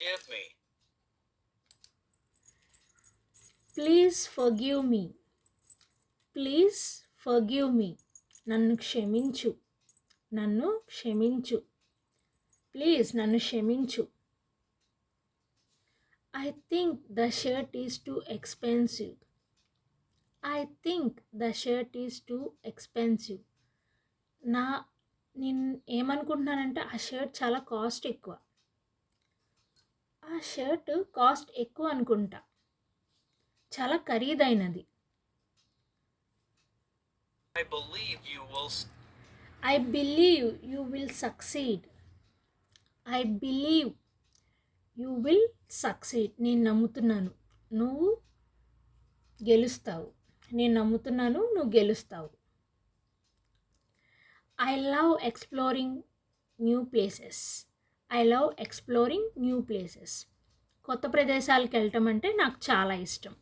Give me. Please forgive me. Please forgive me. నన్ను క్షమించు. నన్ను క్షమించు. ప్లీజ్ నన్ను క్షమించు. I think the shirt is too expensive. I think the shirt is too expensive. నా నేను ఏమనుకుంటున్నానంటే ఆ షర్ట్ చాలా కాస్ట్ ఎక్కువ. ఆ షర్ట్ కాస్ట్ ఎక్కువ అనుకుంటా, చాలా ఖరీదైనది. I believe you will. I believe you will succeed. I believe you will succeed. నేను నమ్ముతున్నాను నువ్వు గెలుస్తావు. నేను నమ్ముతున్నాను నువ్వు గెలుస్తావు. I love exploring new places. I love exploring new places. కొత్త ప్రదేశాలకు వెళ్ళటం అంటే నాకు చాలా ఇష్టం.